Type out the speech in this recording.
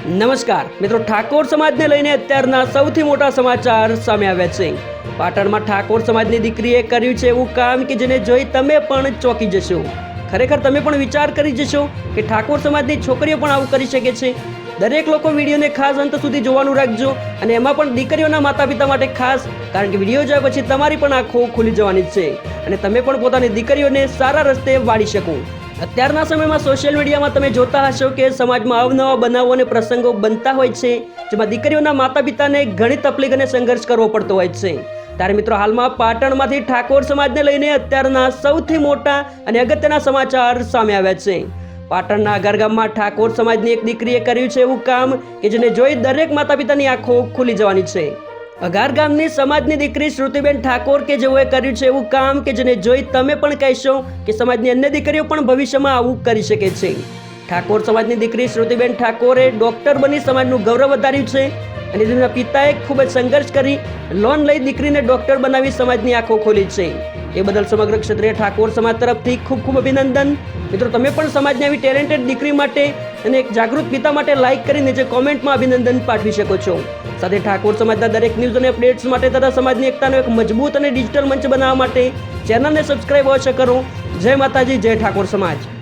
નમસ્કાર મિત્રો, ઠાકોર સમાજને લઈને અત્યારના સૌથી મોટા સમાચાર સામે આવ્યા છે. પાટણમાં ઠાકોર સમાજની દીકરીએ કર્યું છે એવું કામ કે જેને જોઈ તમે પણ ચોંકી જશો. ખરેખર તમે પણ વિચાર કરી જશો કે ઠાકોર સમાજની છોકરીઓ પણ આવું કરી શકે છે. દરેક લોકો વિડીયોને ખાસ અંત સુધી જોવાનું રાખજો, અને એમાં પણ દીકરીઓના માતા પિતા માટે ખાસ, કારણ કે વિડીયો જોયા પછી તમારી પણ આંખો ખુલી જવાની છે અને તમે પણ પોતાની દીકરીઓને સારા રસ્તે વાળી શકો. અત્યારના સમયમાં સોશિયલ મીડિયામાં તમે જોતા હશો કે સમાજમાં અવનવા બનાવો અને પ્રસંગો બનતા હોય છે, જેમાં દીકરીઓના માતા પિતાને ઘણી તકલીફ અને સંઘર્ષ કરવો પડતો હોય છે. ત્યારે મિત્રો, હાલમાં પાટણમાંથી ઠાકોર સમાજને લઈને અત્યારના સૌથી મોટા અને અગત્યના સમાચાર સામે આવ્યા છે. પાટણના અગારગામમાં ઠાકોર સમાજની એક દીકરીએ કર્યું છે એવું કામ કે જેને જોઈ દરેક માતા પિતાની આંખો ખુલી જવાની છે. અગાર ગામની સમાજની દીકરી શ્રુતિબેન ઠાકોર કે જેઓએ કર્યું છે એવું કામ કે જેને જોઈ તમે પણ કહેશો કે સમાજની અન્ય દીકરીઓ પણ ભવિષ્યમાં આવું કરી શકે છે. ઠાકોર સમાજની દીકરી શ્રુતિબેન ઠાકોરે ડોક્ટર બની સમાજનું ગૌરવ વધાર્યું છે, અને તેમના પિતાએ ખૂબ જ સંઘર્ષ કરી લોન લઈ દીકરીને ડોક્ટર બનાવી સમાજની આંખો ખોલી છે. એ બદલ સમગ્ર ક્ષત્રિય ઠાકોર સમાજ તરફથી ખૂબ ખૂબ અભિનંદન. મિત્રો, તમે પણ સમાજની આવી ટેલેન્ટેડ દીકરી માટે અને એક જાગૃત પિતા માટે લાઇક કરીને જે કોમેન્ટમાં અભિનંદન પાઠવી શકો છો. સાથે ઠાકોર સમાજના દરેક ન્યૂઝ અને અપડેટ્સ માટે તથા સમાજની એકતાનો એક મજબૂત અને ડિજિટલ મંચ બનાવવા માટે ચેનલને સબસ્ક્રાઇબ અવશ્ય કરો. જય માતાજી, જય ઠાકોર સમાજ.